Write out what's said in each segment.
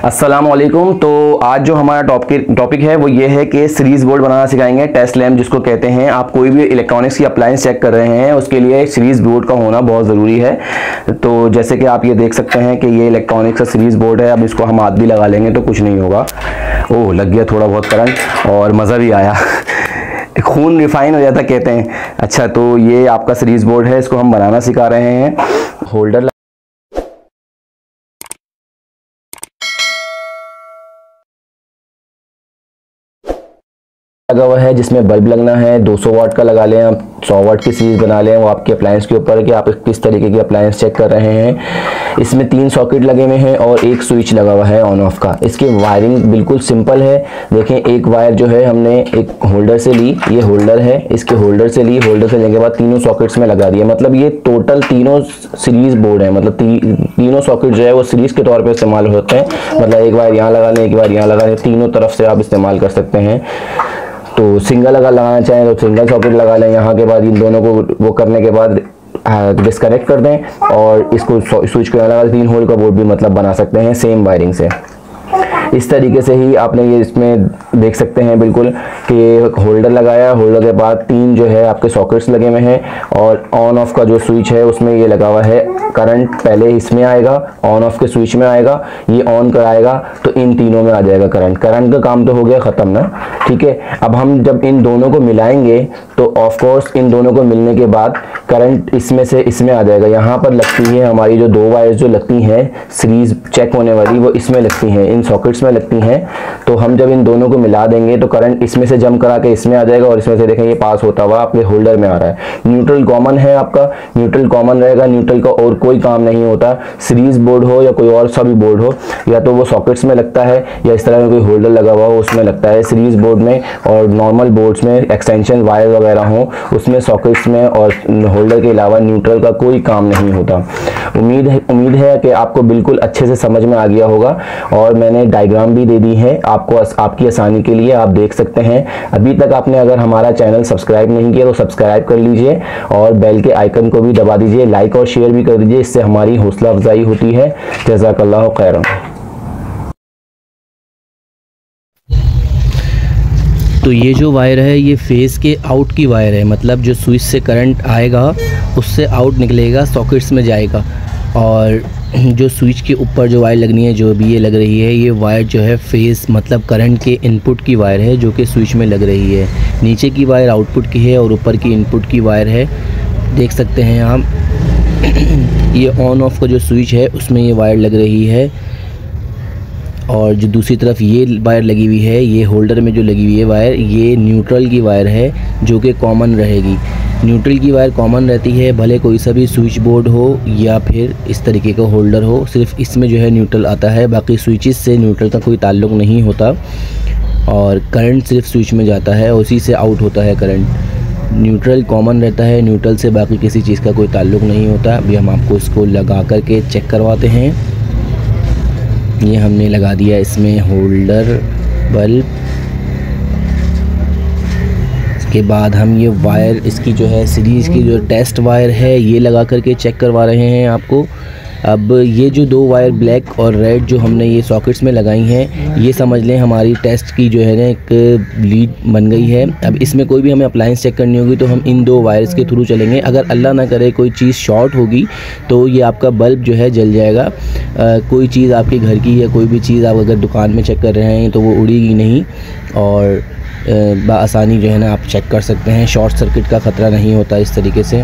अस्सलाम वालेकुम। तो आज जो हमारा टॉपिक है वो ये है कि सीरीज़ बोर्ड बनाना सिखाएंगे, टेस्ट लैम्प जिसको कहते हैं। आप कोई भी इलेक्ट्रॉनिक्स की अप्लायंस चेक कर रहे हैं उसके लिए सीरीज़ बोर्ड का होना बहुत ज़रूरी है। तो जैसे कि आप ये देख सकते हैं कि ये इलेक्ट्रॉनिक्स का सीरीज़ बोर्ड है। अब इसको हम हाथ भी लगा लेंगे तो कुछ नहीं होगा। ओह, लग गया थोड़ा बहुत करंट और मज़ा भी आया खून रिफाइन हो जाता कहते हैं। अच्छा, तो ये आपका सीरीज़ बोर्ड है, इसको हम बनाना सिखा रहे हैं। होल्डर लगा हुआ है जिसमें बल्ब लगना है। 200 वाट का लगा लें, आप 100 वाट की सीरीज बना लें। वो आपके अप्लायंस के ऊपर है कि आप किस तरीके की अप्लायंस चेक कर रहे हैं। इसमें 3 सॉकेट लगे हुए हैं और एक स्विच लगा हुआ है ऑन ऑफ का। इसकी वायरिंग बिल्कुल सिंपल है। देखें, एक वायर जो है हमने एक होल्डर से ली, ये होल्डर है, इसके होल्डर से ली। होल्डर से लेने के बाद तीनों सॉकेट्स में लगा दिया। मतलब ये टोटल तीनों सीरीज बोर्ड है। मतलब तीनों सॉकेट जो है वो सीरीज के तौर पर इस्तेमाल होते हैं। मतलब एक वायर यहाँ लगा लें, एक वायर यहाँ लगा लें, तीनों तरफ से आप इस्तेमाल कर सकते हैं। तो सिंगल अगर लगाना चाहें तो सिंगल सॉकेट लगा लें। यहाँ के बाद इन दोनों को वो करने के बाद डिस्कनेक्ट कर दें और इसको स्विच को लगा 3 होल का बोर्ड भी मतलब बना सकते हैं सेम वायरिंग से। इस तरीके से ही आपने ये इसमें देख सकते हैं बिल्कुल कि होल्डर लगाया, होल्डर के बाद 3 जो है आपके सॉकेट्स लगे हुए हैं और ऑन ऑफ का जो स्विच है उसमें ये लगा हुआ है। करंट पहले इसमें आएगा, ऑन ऑफ के स्विच में आएगा, ये ऑन कराएगा तो इन तीनों में आ जाएगा करंट। करंट का काम तो हो गया ख़त्म ना, ठीक है। अब हम जब इन दोनों को मिलाएंगे तो ऑफ कोर्स इन दोनों को मिलने के बाद करंट इसमें से इसमें आ जाएगा। यहाँ पर लगती है हमारी जो 2 वायर्स जो लगती हैं सीरीज चेक होने वाली, वो इसमें लगती हैं, इन सॉकेट्स में लगती हैं। तो हम जब इन दोनों को मिला देंगे तो करंट इसमें से जंप करा के इसमें आ जाएगा और इसमें से देखें ये पास होता हुआ आपके होल्डर में आ रहा है। न्यूट्रल कॉमन है आपका, न्यूट्रल कॉमन रहेगा। न्यूट्रल का और कोई काम नहीं होता। सीरीज बोर्ड हो या कोई और सा भी बोर्ड हो, या तो वो सॉकेट्स में लगता है या इस तरह का कोई होल्डर लगा हुआ हो उसमें लगता है। सीरीज बोर्ड में और नॉर्मल बोर्ड्स में एक्सटेंशन वायर वगैरह हो उसमें सॉकेट्स में और होल्डर के अलावा न्यूट्रल का कोई काम नहीं होता। उम्मीद है कि आपको बिल्कुल अच्छे से समझ में आ गया होगा और मैंने डायग्राम भी दे दी है आपको आपकी आसानी के लिए, आप देख सकते हैं। अभी तक आपने अगर हमारा चैनल सब्सक्राइब नहीं किया तो सब्सक्राइब कर लीजिए और बेल के आइकन को भी दबा दीजिए, लाइक और शेयर भी कर दीजिए, इससे हमारी हौसला अफजाई होती है। जज़ाकल्लाहु खैरन। तो ये जो वायर है ये फेस के आउट की वायर है। मतलब जो स्विच से करंट आएगा उससे आउट निकलेगा, सॉकेट्स में जाएगा। और जो स्विच के ऊपर जो वायर लगनी है, जो भी ये लग रही है, ये वायर जो है फेस मतलब करंट के इनपुट की वायर है जो कि स्विच में लग रही है। नीचे की वायर आउटपुट की है और ऊपर की इनपुट की वायर है। देख सकते हैं आप ये ऑन ऑफ का जो स्विच है उसमें ये वायर लग रही है और जो दूसरी तरफ ये वायर लगी हुई है, ये होल्डर में जो लगी हुई है वायर, ये न्यूट्रल की वायर है जो कि कॉमन रहेगी। न्यूट्रल की वायर कॉमन रहती है, भले कोई सा भी स्विच बोर्ड हो या फिर इस तरीके का होल्डर हो, सिर्फ इसमें जो है न्यूट्रल आता है। बाकी स्विचेस से न्यूट्रल का कोई ताल्लुक़ नहीं होता और करंट सिर्फ स्विच में जाता है, उसी से आउट होता है करंट। न्यूट्रल कॉमन रहता है, न्यूट्रल से बाकी किसी चीज़ का कोई ताल्लुक़ नहीं होता। अभी हम आपको इसको लगा करके चेक करवाते हैं। ये हमने लगा दिया इसमें होल्डर बल्ब। इसके बाद हम ये वायर इसकी जो है सीरीज़ की जो टेस्ट वायर है ये लगा करके चेक करवा रहे हैं आपको। अब ये जो 2 वायर ब्लैक और रेड जो हमने ये सॉकेट्स में लगाई हैं, ये समझ लें हमारी टेस्ट की जो है ना एक लीड बन गई है। अब इसमें कोई भी हमें अप्लायंस चेक करनी होगी तो हम इन 2 वायर्स के थ्रू चलेंगे। अगर अल्लाह ना करे कोई चीज़ शॉर्ट होगी तो ये आपका बल्ब जो है जल जाएगा। कोई चीज़ आपके घर की या कोई भी चीज़ आप अगर दुकान में चेक कर रहे हैं तो वो उड़ेगी नहीं और बआसानी जो है ना आप चेक कर सकते हैं। शॉर्ट सर्किट का ख़तरा नहीं होता इस तरीके से।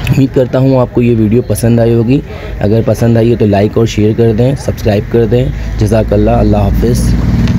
उम्मीद करता हूँ आपको ये वीडियो पसंद आई होगी। अगर पसंद आई है तो लाइक और शेयर कर दें, सब्सक्राइब कर दें। जज़ाकल्लाह, अल्लाह हाफ़िज़।